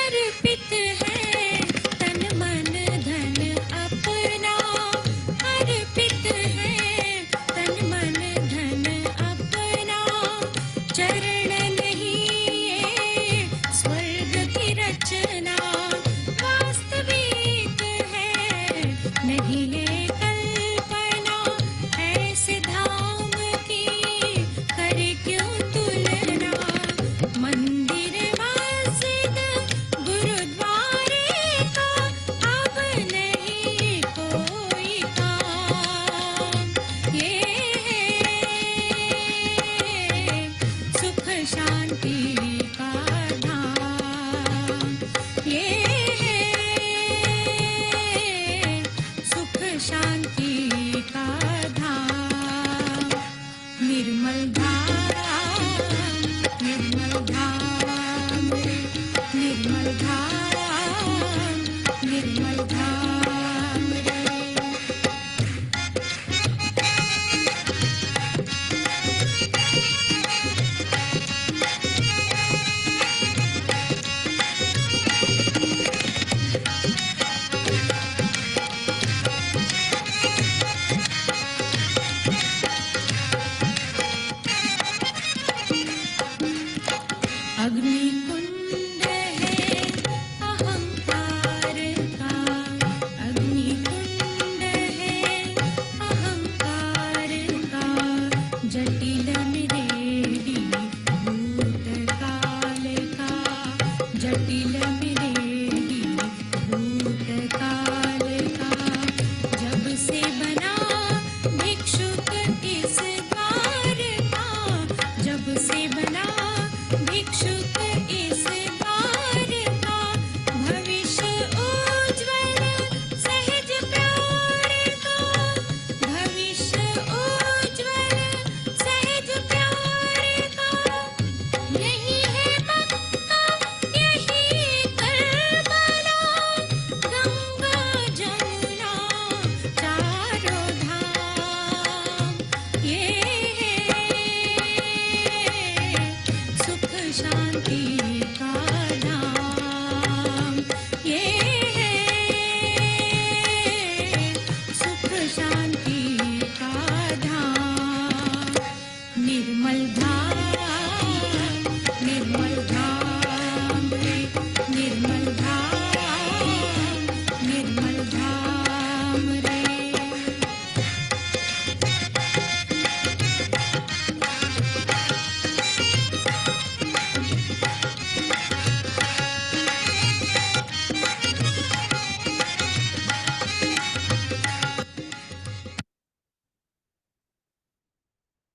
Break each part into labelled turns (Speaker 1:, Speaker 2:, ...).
Speaker 1: अर्पित है तन मन धन अपना।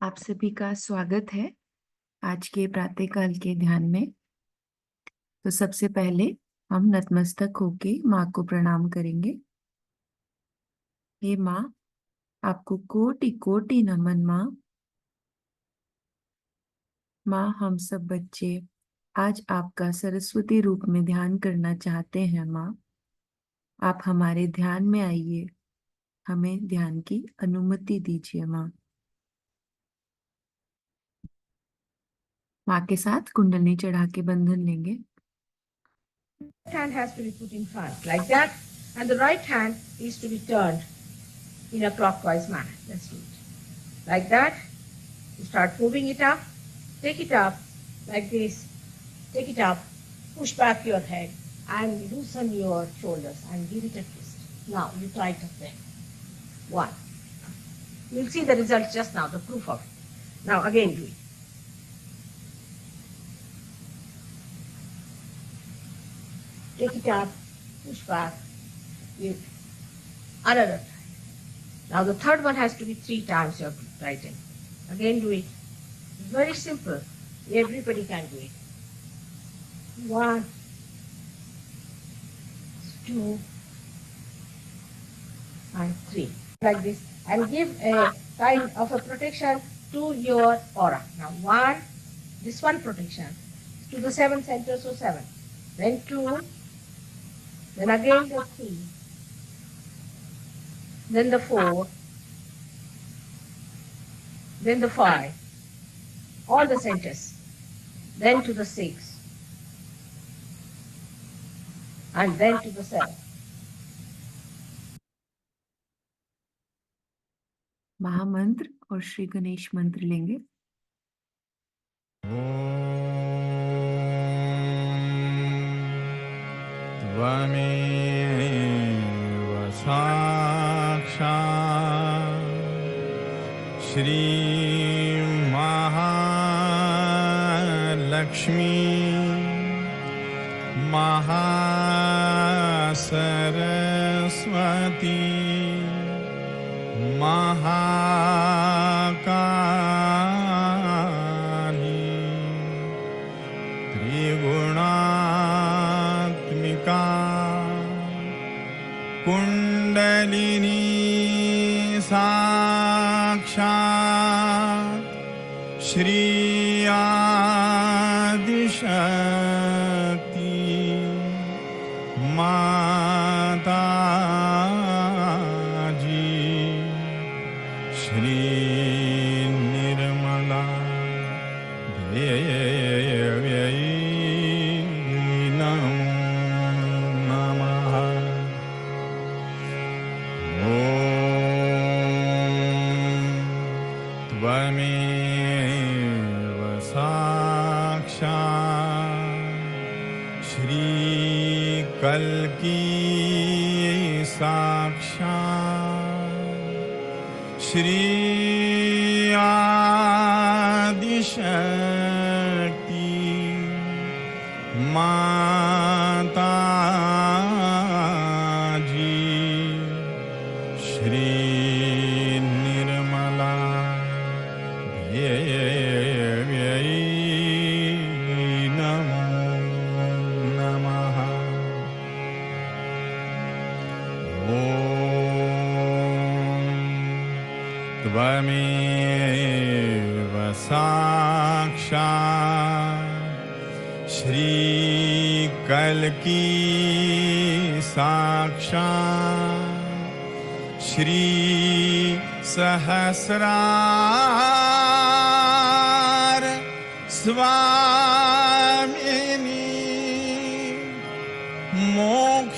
Speaker 1: आप सभी का स्वागत है आज के प्रातःकाल के ध्यान में। तो सबसे पहले हम नतमस्तक होके माँ को प्रणाम करेंगे। हे माँ, आपको कोटि कोटि नमन माँ। माँ, हम सब बच्चे आज आपका सरस्वती रूप में ध्यान करना चाहते हैं। माँ, आप हमारे ध्यान में आइए, हमें ध्यान की अनुमति दीजिए। माँ, माँ के साथ कुंडली चढ़ा के बंधन लेंगे।
Speaker 2: Hand has to be put in front like that, and the right hand is to be turned in a clockwise manner. Let's do it like that. You start moving it up, take it up like this, take it up, push back your head and loosen your shoulders and give it a twist. Now you try it again. One. You'll see the result just now, the proof of it. Now again do it. Take it up, push back, give another time. Now the third one has to be 3 times your right hand. Again do it. Very simple. Everybody can do it. 1, 2, and 3. Like this. And give a kind of a protection to your aura. Now 1, this one protection to the 7 centers, so 7. Then 2, then again the 3, then the 4, then the 5, all the centers, then to the 6, and then to the 7.
Speaker 1: महामंत्र और श्री गणेश मंत्र लेंगे।
Speaker 3: त्वमेव साक्षात् श्री महालक्ष्मी महासरस्वती महाकाली त्रिगुणात्मिका कुंडलिनी साक्षात् श्री आदिशक्ति माताजी श्री निर्मला देव्यै नमो नमः। ॐ त्वमेव साक्षात् श्री कल्की साक्षात् श्री आदिशक्ति माताजी श्री निर्मला देव्यै नमो नमः। ॐ त्वमेव साक्षात् श्री कल्की साक्षात् श्री सहस्रार स्वामिनी मोक्षप्रदायिनी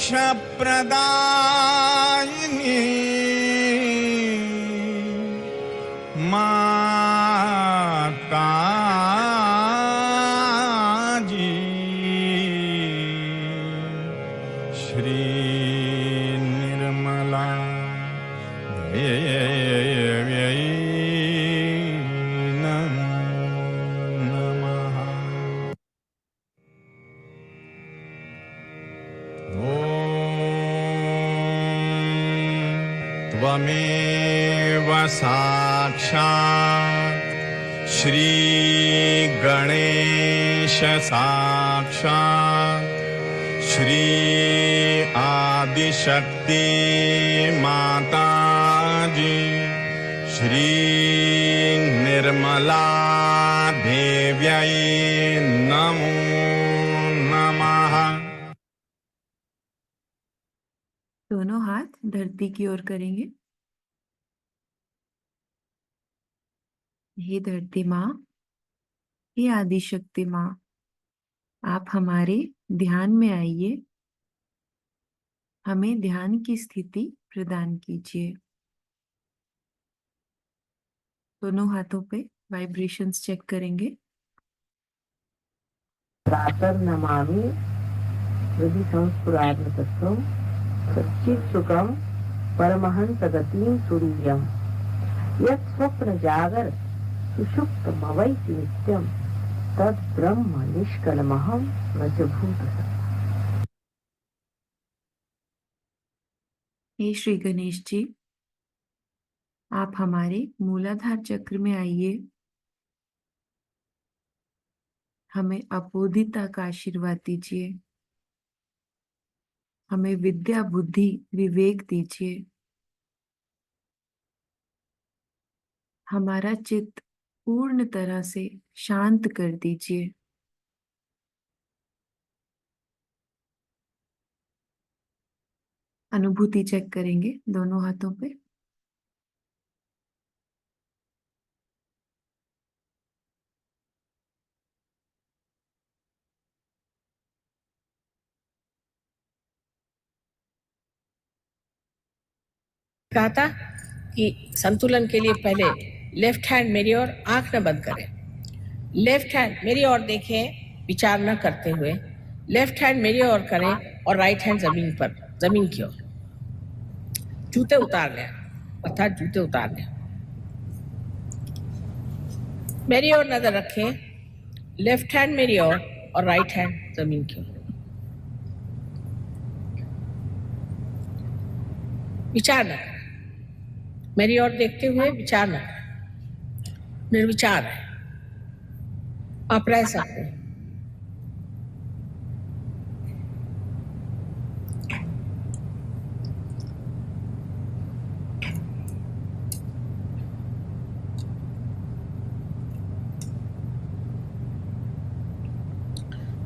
Speaker 3: माताजी श्री निर्मला देव्यै नमो नमः। ॐ त्वमेव साक्षात् श्री गणेश साक्षात् श्री आदिशक्ति माता जी श्री निर्मला देव्यै नमो नमः।
Speaker 1: दोनों हाथ धरती की ओर करेंगे। हे धरती माँ, हे आदिशक्ति माँ, आप हमारे ध्यान में आइए, हमें ध्यान की स्थिति प्रदान कीजिए। दोनों हाथों पे वाइब्रेशंस चेक करेंगे।
Speaker 2: प्रातर्नमामि हृदि संस्फुरात्म तत्वं सच्चित् सुखं परमहंस गतिं तुरीयम् यत् स्वप्न जागर सुषुप्तमवैति नित्यं तत् ब्रह्म निष्कलमहं न च भूतः।
Speaker 1: हे श्री गणेश जी, आप हमारे मूलाधार चक्र में आइए, हमें अबोधिता का आशीर्वाद दीजिए, हमें विद्या बुद्धि विवेक दीजिए, हमारा चित्त पूर्ण तरह से शांत कर दीजिए। अनुभूति चेक करेंगे दोनों हाथों पे।
Speaker 2: कहा था कि संतुलन के लिए पहले लेफ्ट हैंड मेरी ओर, आंख न बंद करें। लेफ्ट हैंड मेरी ओर देखें, विचार न करते हुए। लेफ्ट हैंड मेरी ओर करें और राइट हैंड जमीन पर, जमीन की ओर। जूते उतार लें, अर्थात जूते उतार लें। मेरी ओर नजर रखें, लेफ्ट हैंड मेरी ओर और राइट हैंड जमीन की ओर। विचार न करें, मेरी ओर देखते हुए विचार न करें, निर्विचार है, आप रह सकते हैं।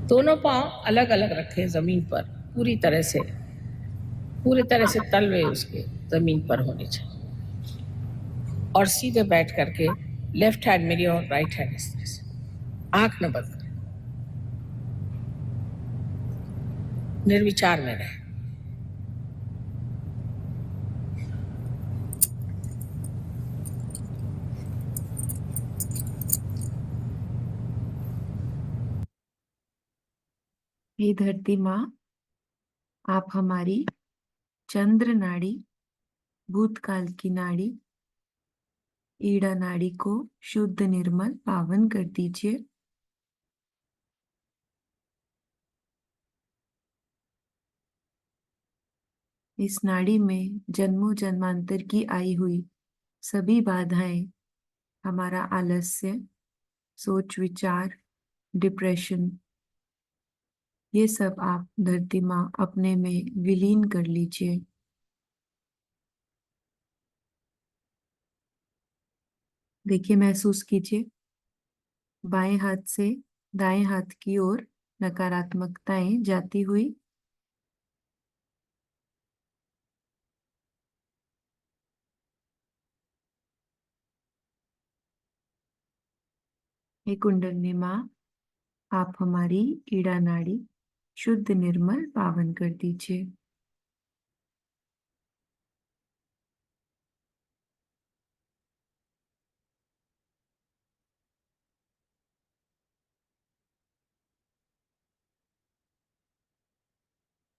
Speaker 2: दोनों पांव अलग अलग रखें जमीन पर, पूरी तरह से तलवे उसके जमीन पर होने चाहिए। और सीधे बैठ करके लेफ्ट हैंड मेरी और राइट हैंड इस तरह से, आंख न बंद करें, निर्विचार में रहे।
Speaker 1: हे धरती माँ, आप हमारी चंद्र नाड़ी, भूतकाल की नाड़ी, ईड़ा नाड़ी को शुद्ध निर्मल पावन कर दीजिए। इस नाड़ी में जन्मों जन्मांतर की आई हुई सभी बाधाएं, हमारा आलस्य, सोच विचार, डिप्रेशन, ये सब आप धरती माँ अपने में विलीन कर लीजिए। देखिए, महसूस कीजिए, बाएं हाथ से दाएं हाथ की ओर नकारात्मकताएं जाती हुई। हे कुंडलिनी माँ, आप हमारी ईड़ा नाड़ी शुद्ध निर्मल पावन कर दीजिए।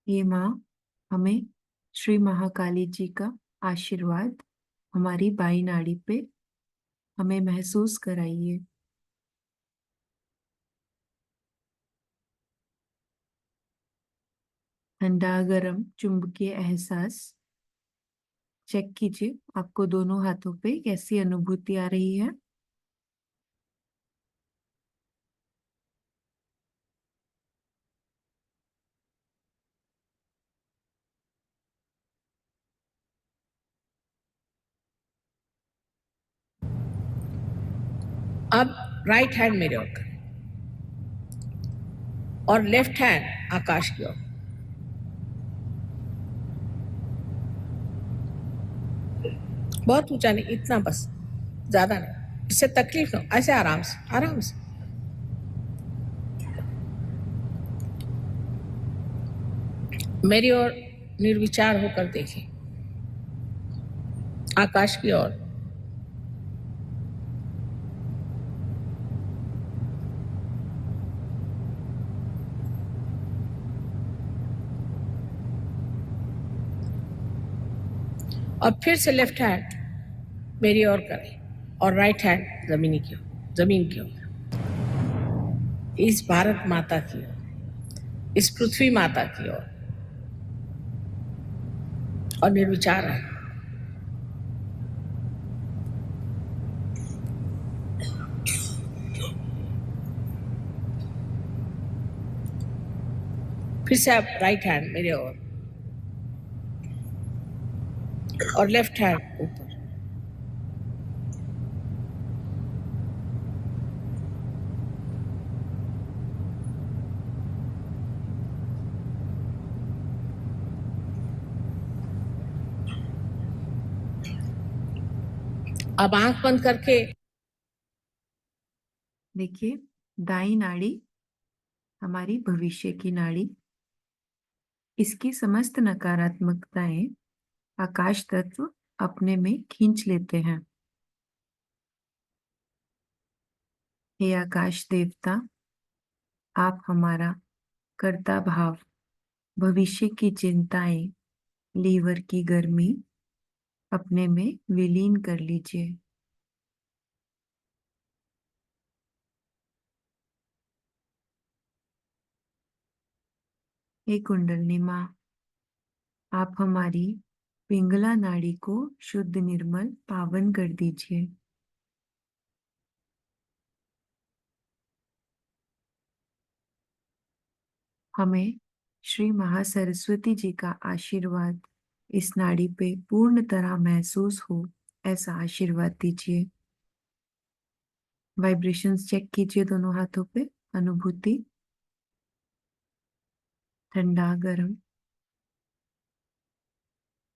Speaker 1: ये माँ, हमें श्री महाकाली जी का आशीर्वाद हमारी बाई नाड़ी पे हमें महसूस कराइए। ठंडा गरम चुंबकीय एहसास चेक कीजिए, आपको दोनों हाथों पे कैसी अनुभूति आ रही है।
Speaker 2: अब राइट हैंड मेरे ओर करें और लेफ्ट हैंड आकाश की ओर। बहुत ऊंचा नहीं, इतना बस, ज्यादा नहीं, इससे तकलीफ ना, ऐसे आराम से आराम से। मेरी ओर निर्विचार होकर देखें, आकाश की ओर। और फिर से लेफ्ट हैंड मेरी ओर करें और राइट हैंड जमीन की ओर। इस भारत माता की ओर, इस पृथ्वी माता की ओर, और निर्विचार है। फिर से आप राइट हैंड मेरे ओर और लेफ्ट हैंड ऊपर। अब आंख बंद करके
Speaker 1: देखिए, दाई नाड़ी हमारी भविष्य की नाड़ी, इसकी समस्त नकारात्मकताएं आकाश तत्व अपने में खींच लेते हैं। हे आकाश देवता, आप हमारा कर्ता भाव, भविष्य की चिंताएं, लीवर की गर्मी अपने में विलीन कर लीजिए। हे कुंडलिनी माँ, आप हमारी पिंगला नाड़ी को शुद्ध, निर्मल, पावन कर दीजिए। हमें श्री महासरस्वती जी का आशीर्वाद इस नाड़ी पे पूर्ण तरह महसूस हो, ऐसा आशीर्वाद दीजिए। वाइब्रेशंस चेक कीजिए दोनों हाथों पे, अनुभूति, ठंडा, गर्म।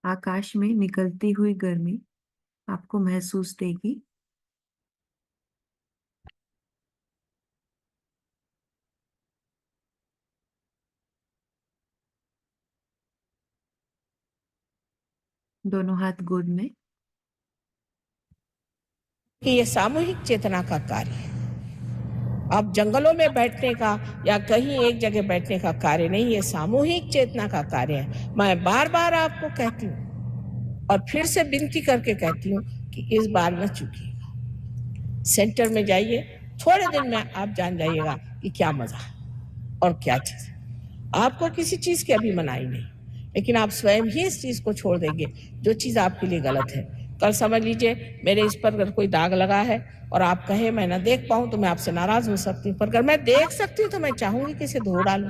Speaker 1: आकाश में निकलती हुई गर्मी आपको महसूस देगी। दोनों हाथ गोद में।
Speaker 2: कि ये सामूहिक चेतना का कार्य है। अब जंगलों में बैठने का या कहीं एक जगह बैठने का कार्य नहीं, ये सामूहिक चेतना का कार्य है। मैं बार बार आपको कहती हूँ और फिर से विनती करके कहती हूँ कि इस बार न चूकिएगा। सेंटर में जाइए, थोड़े दिन में आप जान जाइएगा कि क्या मजा और क्या चीज। आपको किसी चीज की अभी मनाही नहीं, लेकिन आप स्वयं ही इस चीज को छोड़ देंगे जो चीज आपके लिए गलत है। कल समझ लीजिए मेरे इस पर अगर कोई दाग लगा है और आप कहे मैं ना देख पाऊं तो मैं आपसे नाराज हो सकती हूँ, पर अगर मैं देख सकती हूँ तो मैं चाहूंगी कि इसे धो डालूं।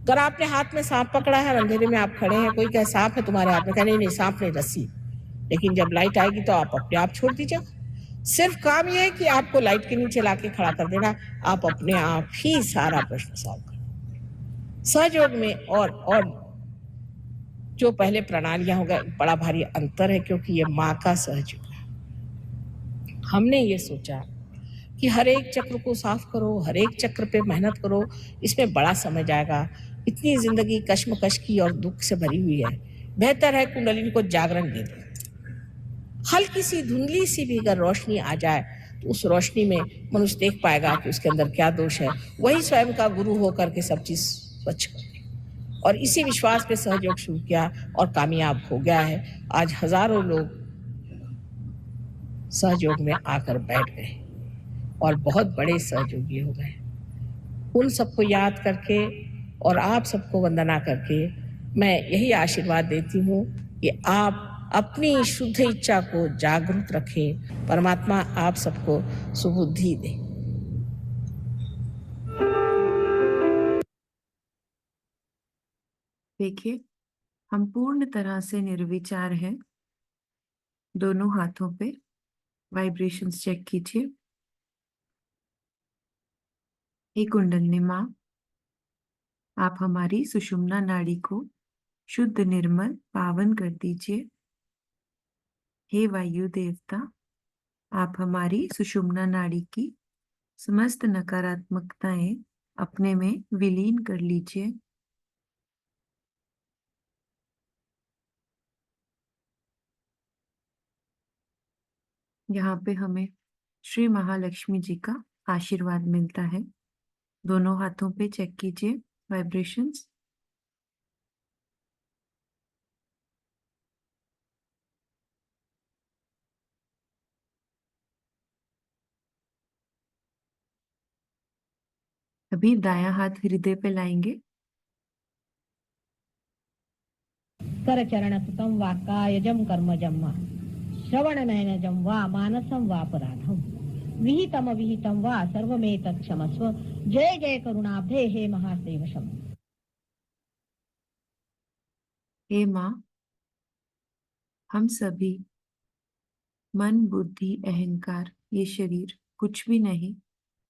Speaker 2: अगर आपने हाथ में सांप पकड़ा है और अंधेरे में आप खड़े हैं, कोई कहे सांप है तुम्हारे हाथ में, कहे नहीं नहीं सांप नहीं, रस्सी। लेकिन जब लाइट आएगी तो आप अपने आप छोड़ दीजिएगा। सिर्फ काम यह है कि आपको लाइट के नीचे लाके खड़ा कर देना, आप अपने आप ही सारा प्रश्न सॉल्व कर सहयोग में। और जो पहले प्रणालियां हो गए, बड़ा भारी अंतर है, क्योंकि ये माँ का सहयोग है। हमने ये सोचा कि हर एक चक्र को साफ करो, हर एक चक्र पे मेहनत करो, इसमें बड़ा समय जाएगा। इतनी जिंदगी कश्मकश की और दुख से भरी हुई है, बेहतर है कुंडलिनी को जागरण दे दो। हल्की सी धुंधली सी भी अगर रोशनी आ जाए तो उस रोशनी में मनुष्य देख पाएगा कि उसके अंदर क्या दोष है, वही स्वयं का गुरु होकर के सब चीज स्वच्छ कर दे। और इसी विश्वास पे सहयोग शुरू किया और कामयाब हो गया है। आज हजारों लोग सहयोग में आकर बैठ गए और बहुत बड़े सहयोगी हो गए। उन सबको याद करके और आप सबको वंदना करके मैं यही आशीर्वाद देती हूँ कि आप अपनी शुद्ध इच्छा को जागरूक रखें। परमात्मा आप सबको सुबुद्धि दे।
Speaker 1: देखिए, हम पूर्ण तरह से निर्विचार हैं। दोनों हाथों पे वाइब्रेशंस चेक कीजिए। हे कुंडलिनी माँ, आप हमारी सुषुम्ना नाड़ी को शुद्ध, निर्मल, पावन कर दीजिए। हे वायु देवता, आप हमारी सुषुम्ना नाड़ी की समस्त नकारात्मकताएं अपने में विलीन कर लीजिए। यहाँ पे हमें श्री महालक्ष्मी जी का आशीर्वाद मिलता है। दोनों हाथों पे चेक कीजिए वाइब्रेशंस। अभी दायां हाथ हृदय पे लाएंगे।
Speaker 2: करचरणकृतं वा कायजं कर्मजं वा श्रवणनयनजं वा मानसं वापराधं विहितमविहितं वा सर्वमेतत् क्षमस्व। जय जय करुणाब्धे हे महादेव शंभो।
Speaker 1: हे माँ, हम सभी मन, बुद्धि, अहंकार, ये शरीर कुछ भी नहीं,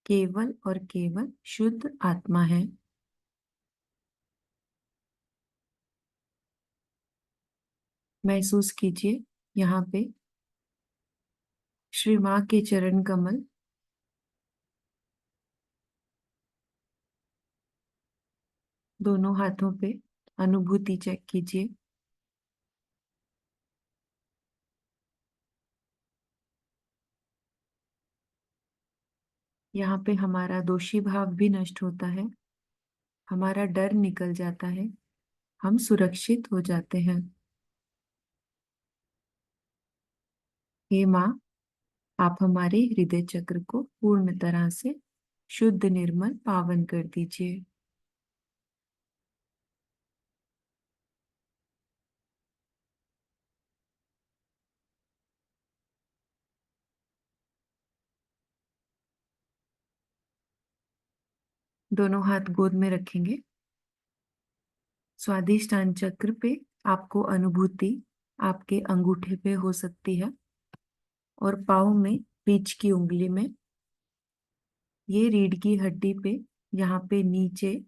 Speaker 1: केवल और केवल शुद्ध आत्मा है। महसूस कीजिए यहाँ पे श्री माँ के चरण कमल, दोनों हाथों पे अनुभूति चेक कीजिए। यहाँ पे हमारा दोषी भाव भी नष्ट होता है, हमारा डर निकल जाता है, हम सुरक्षित हो जाते हैं। हे माँ, आप हमारे हृदय चक्र को पूर्ण तरह से शुद्ध, निर्मल, पावन कर दीजिए। दोनों हाथ गोद में रखेंगे। स्वादिष्टान चक्र पे आपको अनुभूति आपके अंगूठे पे हो सकती है और पाँव में, बीच की उंगली में, ये रीढ़ की हड्डी पे, यहाँ पे नीचे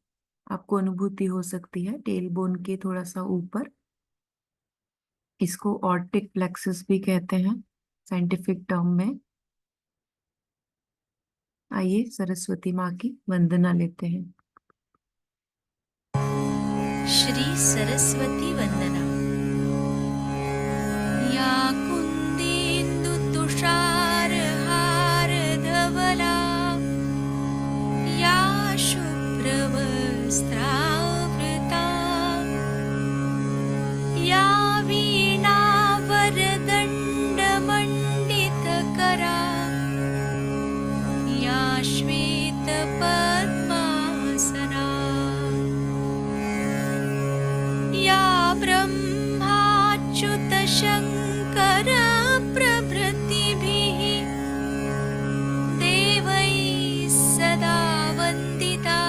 Speaker 1: आपको अनुभूति हो सकती है, टेल बोन के थोड़ा सा ऊपर। इसको ऑर्टिक प्लेक्सस भी कहते हैं साइंटिफिक टर्म में। आइए सरस्वती माँ की वंदना लेते हैं।
Speaker 4: श्री सरस्वती वंदना। या कुन्देन्दु तुषार हार धवला, या शुभ्रवस्त्रावृता, या वीणा वरदण्डमण्डितकरा, या श्वेतपद्मासना, या ब्रह्माच्युत शङ्कर प्रभृतिभिः देवैः सदा वन्दिता,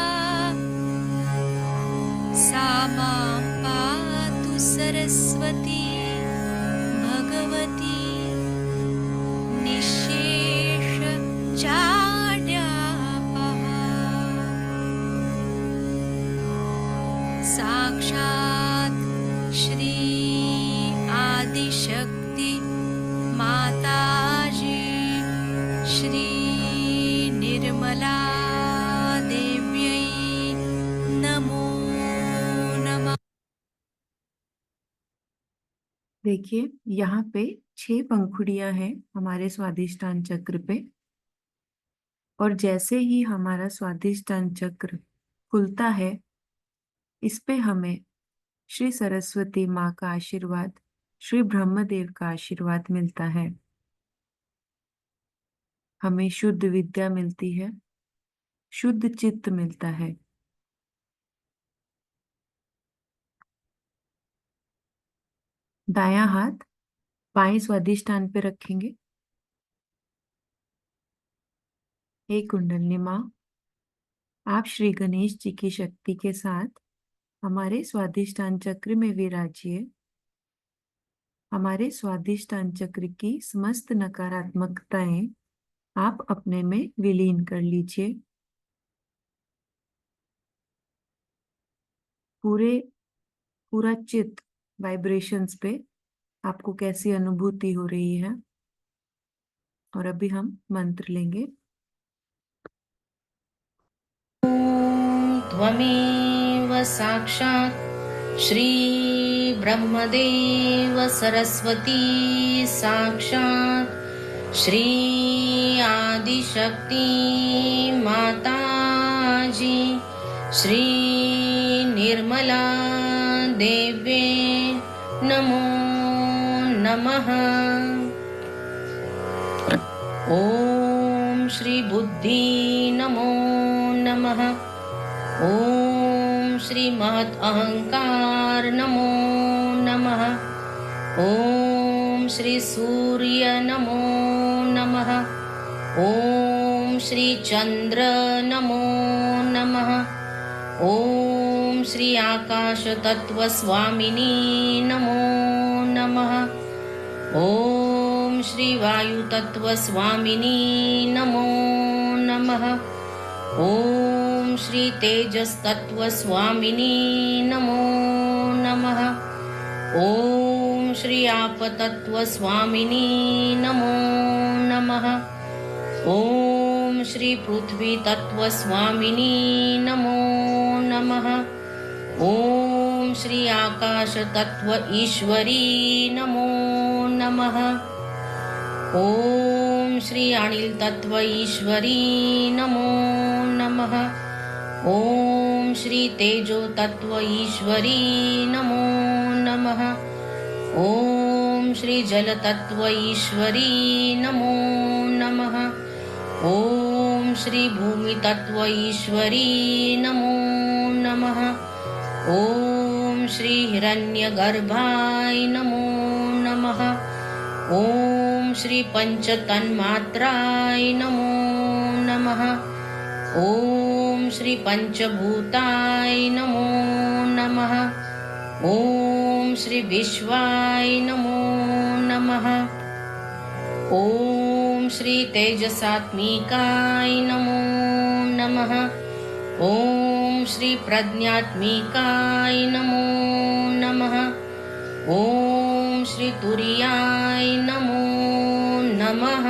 Speaker 4: सा मां पातु सरस्वती भगवती निःशेषजाड्यापहा। साक्षात् श्री आदिशक्ति माताजी श्री निर्मला देव्यै नमो नमः।
Speaker 1: देखिए यहाँ पे 6 पंखुड़ियां हैं हमारे स्वादिष्टान चक्र पे, और जैसे ही हमारा स्वादिष्टान चक्र खुलता है, इस पे हमें श्री सरस्वती माँ का आशीर्वाद, श्री ब्रह्मदेव का आशीर्वाद मिलता है। हमें शुद्ध विद्या मिलती है, शुद्ध चित्त मिलता है। दायां हाथ बाएं स्वादिष्टान पे रखेंगे। हे कुंडलिनी माँ, आप श्री गणेश जी की शक्ति के साथ हमारे स्वादिष्टान चक्र में विराजिए। हमारे स्वादिष्टान चक्र की समस्त नकारात्मकताएं आप अपने में विलीन कर लीजिए। पूरा चित्त वाइब्रेशंस पे आपको कैसी अनुभूति हो रही है। और अभी हम मंत्र लेंगे।
Speaker 5: त्वमेव साक्षात् श्री ब्रह्मदेव सरस्वती साक्षात् श्री आदिशक्ति माताजी श्री निर्मला देव्ये नमो नमः। ॐ श्री बुद्धि नमो नमः। ॐ श्री महत् अहंकार नमो नमः। ॐ श्री सूर्य नमो नमः। ॐ श्री चंद्र नमो नमः। ॐ श्री आकाश तत्व स्वामिनी नमो नमः। ॐ श्री वायु तत्व स्वामिनी नमो नमः। ॐ श्री तेजस तत्व स्वामिनी नमो नमः। ॐ श्री आप तत्व स्वामिनी नमो नमः। ॐ श्री पृथ्वी तत्व स्वामिनी नमो नमः। ॐ श्री आकाश तत्व ईश्वरी नमो नमः। ॐ श्री अनिल तत्व ईश्वरी नमो नमः। ॐ श्री तेजो तत्व ईश्वरी नमो नमः। ॐ श्री जल तत्व ईश्वरी नमो नमः। ॐ श्री भूमि तत्व ईश्वरी नमो नमः। ॐ श्री हिरण्यगर्भाय नमो नमः। ॐ श्री पंचतन्मात्राय नमो नमः। ॐ श्री पंचभूताय नमो नमः। ॐ श्री विश्वाय नमो नमः। ॐ श्री तेजसात्मिकाय नमो नमः। ॐ श्री प्रज्ञात्मिकाय नमो नमः। ॐ श्री तुरीयाय नमो नमः।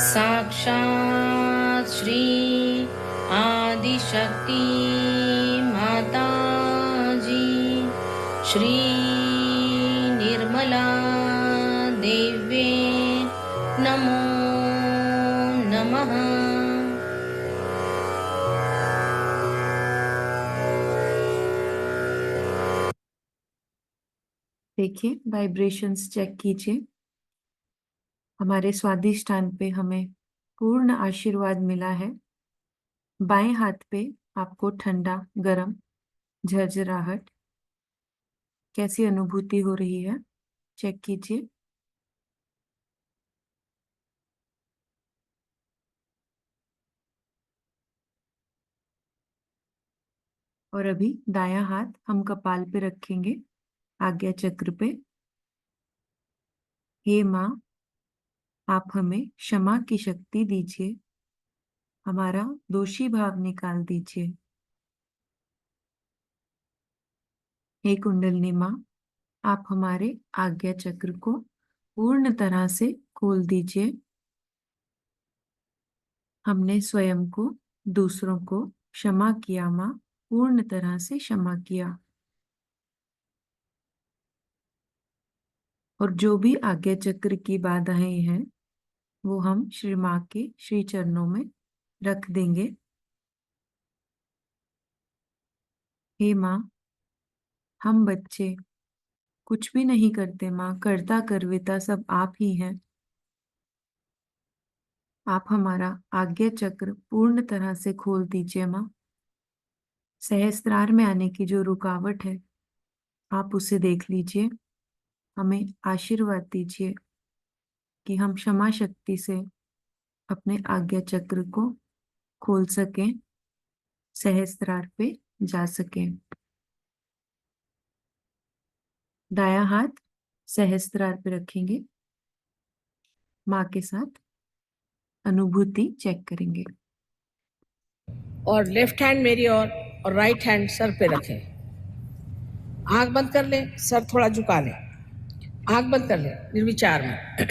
Speaker 5: साक्षात् श्री आदिशक्ति माताजी श्री निर्मला देव्ये नमो नमः।
Speaker 1: देखिए, वाइब्रेशंस चेक कीजिए। हमारे स्वादिष्टान पे हमें पूर्ण आशीर्वाद मिला है। बाएं हाथ पे आपको ठंडा, गरम, झरझराहट कैसी अनुभूति हो रही है, चेक कीजिए। और अभी दायां हाथ हम कपाल पे रखेंगे, आज्ञा चक्र पे। हे माँ, आप हमें क्षमा की शक्ति दीजिए, हमारा दोषी भाव निकाल दीजिए। हे कुंडलिनी माँ, आप हमारे आज्ञा चक्र को पूर्ण तरह से खोल दीजिए। हमने स्वयं को, दूसरों को क्षमा किया माँ, पूर्ण तरह से क्षमा किया। और जो भी आज्ञा चक्र की बाधाएं हैं वो हम श्री माँ के श्री चरणों में रख देंगे। हे माँ, हम बच्चे कुछ भी नहीं करते माँ, कर्ता कर्विता सब आप ही हैं। आप हमारा आज्ञा चक्र पूर्ण तरह से खोल दीजिए माँ। सहस्त्रार में आने की जो रुकावट है आप उसे देख लीजिए। हमें आशीर्वाद दीजिए कि हम क्षमा शक्ति से अपने आज्ञा चक्र को खोल सकें, सहस्त्रार पे जा सकें। दायां हाथ सहस्त्रार पे रखेंगे, माँ के साथ अनुभूति चेक करेंगे।
Speaker 2: और लेफ्ट हैंड मेरी और राइट हैंड सर पे रखें। आंख बंद कर लें, सर थोड़ा झुका लें। आंख बंद कर लें निर्विचार में।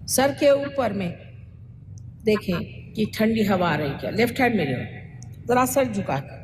Speaker 2: सर के ऊपर में देखें कि ठंडी हवा आ रही क्या। लेफ्ट हैंड मेरी ओर, जरा सर झुका कर।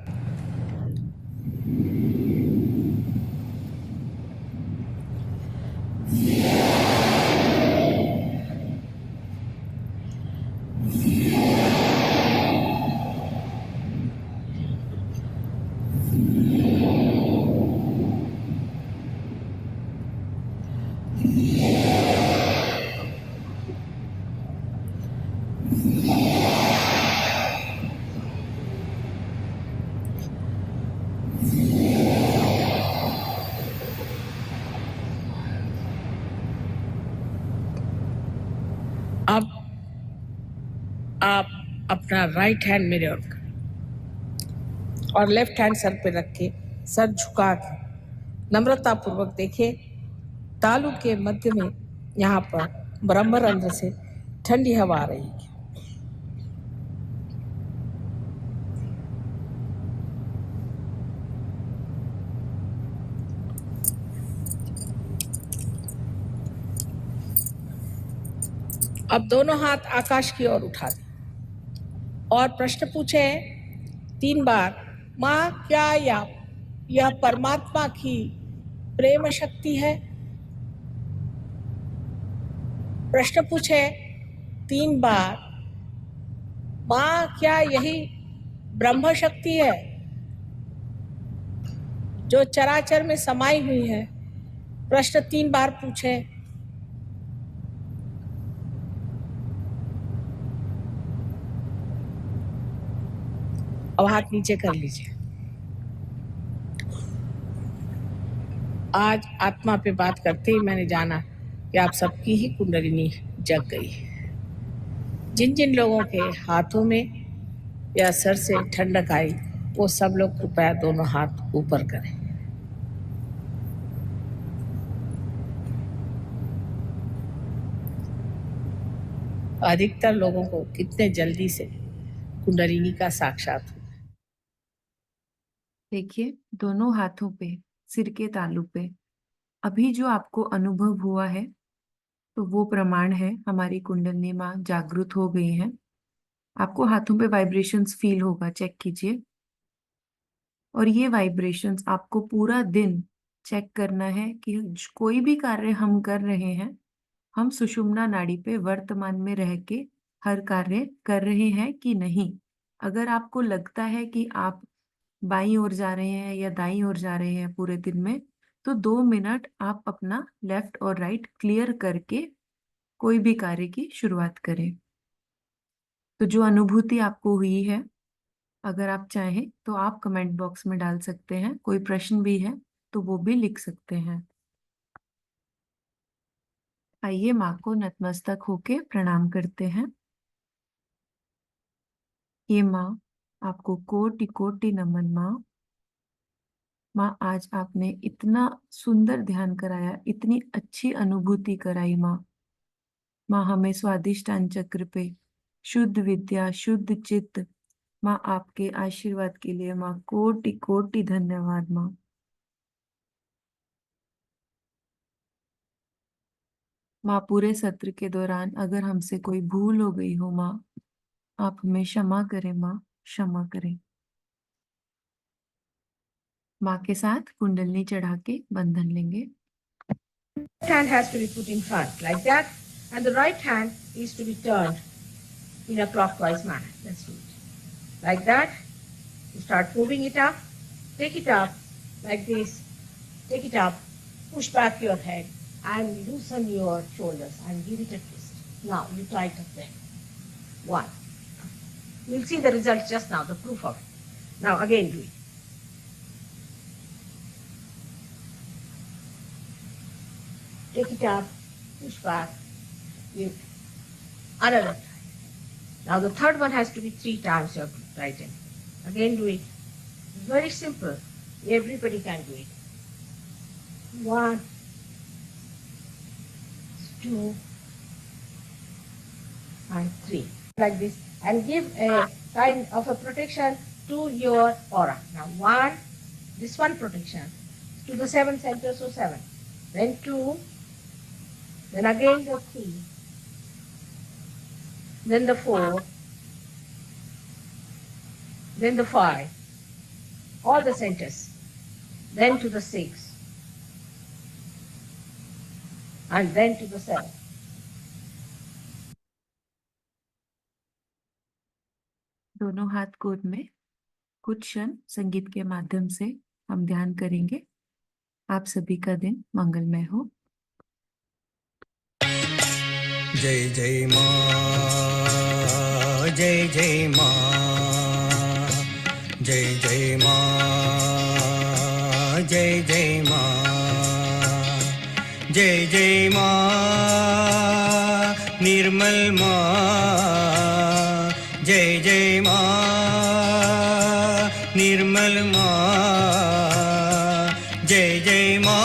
Speaker 2: अब आप अपना राइट हैंड मेरे और लेफ्ट हैंड सर पे रख के सर झुका के नम्रता पूर्वक देखें, तालु के मध्य में यहाँ पर ब्रह्मरंध्र से ठंडी हवा आ रही है। अब दोनों हाथ आकाश की ओर उठा दें और प्रश्न पूछें 3 बार, माँ क्या यह परमात्मा की प्रेम शक्ति है? प्रश्न पूछें 3 बार, माँ क्या यही ब्रह्म शक्ति है जो चराचर में समाई हुई है? प्रश्न 3 बार पूछें। अब हाथ नीचे कर लीजिए। आज आत्मा पे बात करते ही मैंने जाना कि आप सबकी ही कुंडलिनी जग गई है। जिन जिन लोगों के हाथों में या सर से ठंडक आई, वो सब लोग कृपया दोनों हाथ ऊपर करें। अधिकतर लोगों को कितने जल्दी से कुंडलिनी का साक्षात हुआ।
Speaker 1: देखिए, दोनों हाथों पे सिर के तालु पे अभी जो आपको अनुभव हुआ है, तो वो प्रमाण है हमारी कुंडलिनी माँ जागृत हो गई है। आपको हाथों पे वाइब्रेशंस फील होगा, चेक कीजिए। और ये वाइब्रेशंस आपको पूरा दिन चेक करना है कि कोई भी कार्य हम कर रहे हैं, हम सुषुम्ना नाड़ी पे वर्तमान में रह के हर कार्य कर रहे हैं कि नहीं। अगर आपको लगता है कि आप बाईं ओर जा रहे हैं या दाईं ओर जा रहे हैं पूरे दिन में, तो 2 मिनट आप अपना लेफ्ट और राइट क्लियर करके कोई भी कार्य की शुरुआत करें। तो जो अनुभूति आपको हुई है, अगर आप चाहें तो आप कमेंट बॉक्स में डाल सकते हैं। कोई प्रश्न भी है तो वो भी लिख सकते हैं। आइए माँ को नतमस्तक होके प्रणाम करते हैं। ये माँ, आपको कोटि कोटि नमन माँ। माँ, आज आपने इतना सुंदर ध्यान कराया, इतनी अच्छी अनुभूति कराई माँ। माँ, हमें स्वादिष्टान चक्र पे शुद्ध विद्या, शुद्ध चित्त, माँ आपके आशीर्वाद के लिए माँ कोटि कोटि धन्यवाद माँ। माँ, पूरे सत्र के दौरान अगर हमसे कोई भूल हो गई हो माँ, आप हमें क्षमा करें माँ, क्षमा करें। माँ के साथ कुंडलनी चढ़ा के बंधन लेंगे।
Speaker 2: Left hand has to be put in front like that, and the right hand is to be turned in a clockwise manner. Let's do it. Like that, you start moving it up, take it up like this, take it up, push back your head and loosen your shoulders and give it a twist. Now you tighten them. 1. You'll see the result just now, the proof of it. Now again do it. Take it up, push back, give another time. Now the third one has to be 3 times your right hand. Again do it. It's very simple. Everybody can do it. 1, 2, and 3. Like this. And give a kind of a protection to your aura. Now 1, this one protection to the 7 centers, so 7. Then 2, then again the 3, then the 4, then the 5, all the centers, then to the 6, and then to the 7.
Speaker 1: दोनों हाथ गोद में कुछ क्षण संगीत के माध्यम से हम ध्यान करेंगे। आप सभी का दिन मंगलमय हो।
Speaker 6: जय जय माँ, जय जय माँ, जय जय माँ, जय जय माँ, जय जय माँ, निर्मल माँ, जय जय माँ, निर्मल माँ, जय जय माँ,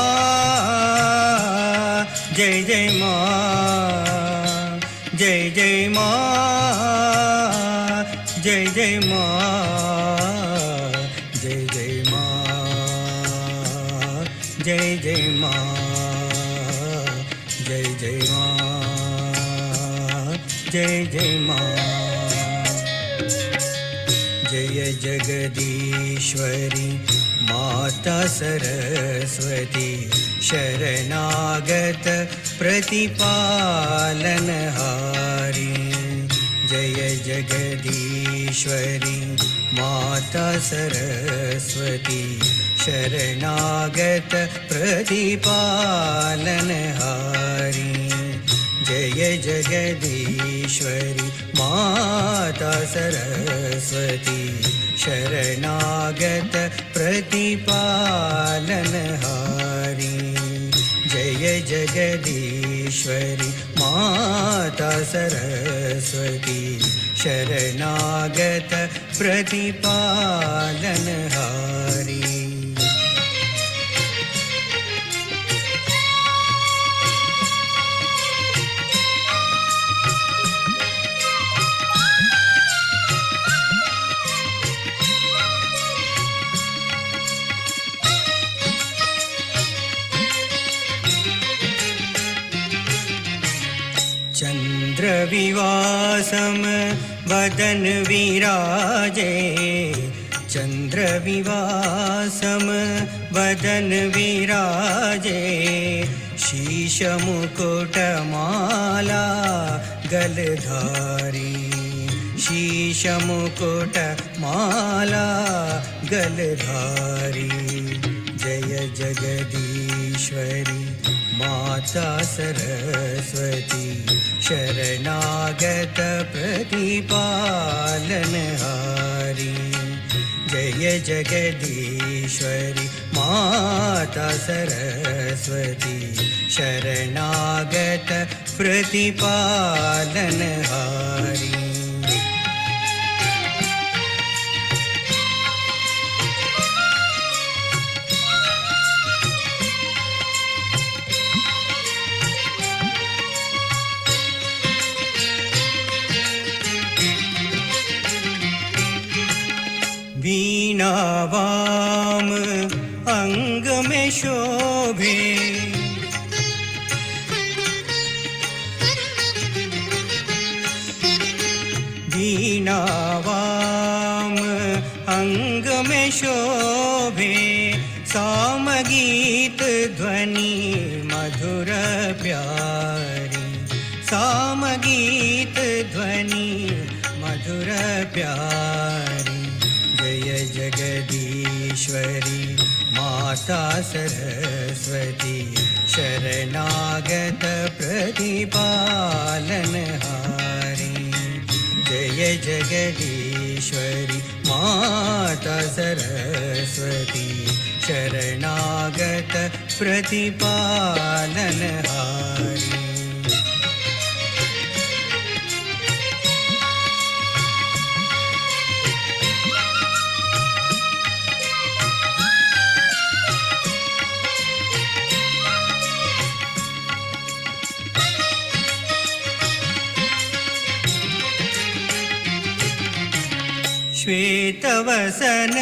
Speaker 6: जय जय माँ, जय जय माँ, जय जय माँ, जय जय माँ, जय जय माँ, जय जय माँ, जय जय माँ। जय जगदीश्वरी माता सरस्वती शरणागत प्रतिपालनहारी। जय जगदीश्वरी माता सरस्वती शरणागत प्रतिपालनहारी। जय जगदीश्वरी माता सरस्वती शरणागत प्रतिपालनहारी। जय जगदीश्वरी माता सरस्वती शरणागत प्रतिपालनहारी। चंद्रविवासम वदन विराजे, चंद्रविवासम वदन विराजे। शीश मुकुटमाला गलधारी, शीश मुकुटमाला गलधारी। जय जगदीश्वरी माता सरस्वती शरणागत प्रतिपालनहारी। जय जगदीश्वरी माता सरस्वती शरणागत प्रतिपालनहारी। वीणा वाम अंग में शोभे, वीणा वाम अंग में शोभे। सामगीत ध्वनि मधुर प्यारी, सामगीत ध्वनि मधुर प्यारी। जय जगदीश्वरी माता सरस्वती शरणागत प्रतिपालनहारी। जय जगदीश्वरी माता सरस्वती शरणागत प्रतिपालनहारी। श्वेतवसन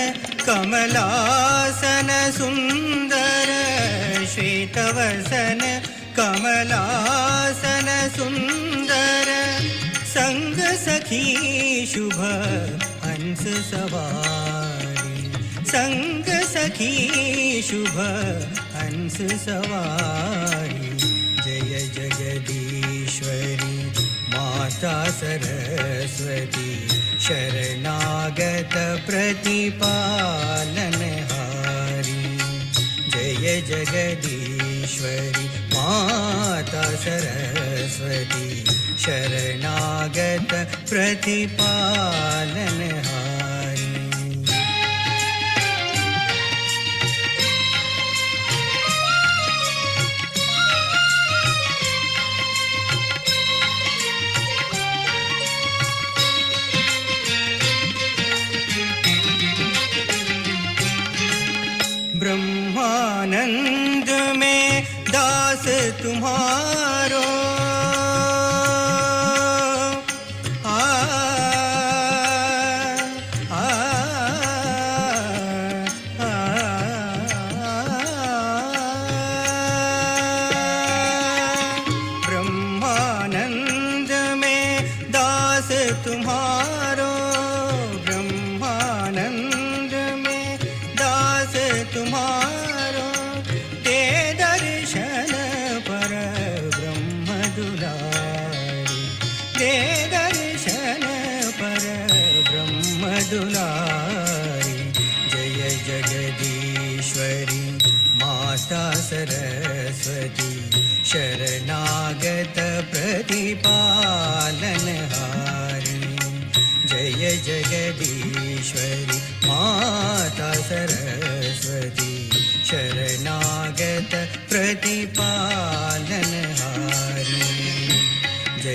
Speaker 6: कमलासन सुन्दर श्वेतवसन कमलासन सुन्दर संग सखी शुभ हंस सवारी संग सखी शुभ हंस सवारी जय जगदीश्वरी माता सरस्वती शरणागत प्रतिपालनहारी जय जगदीश्वरी माता सरस्वती शरणागत प्रतिपालनहारी ब्रह्मानंद में दास तुम्हारो आ, आ, आ, ब्रह्मानंद में दास तुम्हारो ब्रह्मानंद में दास तुम्हारो ते दर्शन पर ब्रह्म दुलारी ते दर्शन पर ब्रह्म दुलारी जय जगदीश्वरी माता सरस्वती शरणागत प्रतिपालनहारी जय जगदीश्वरी माता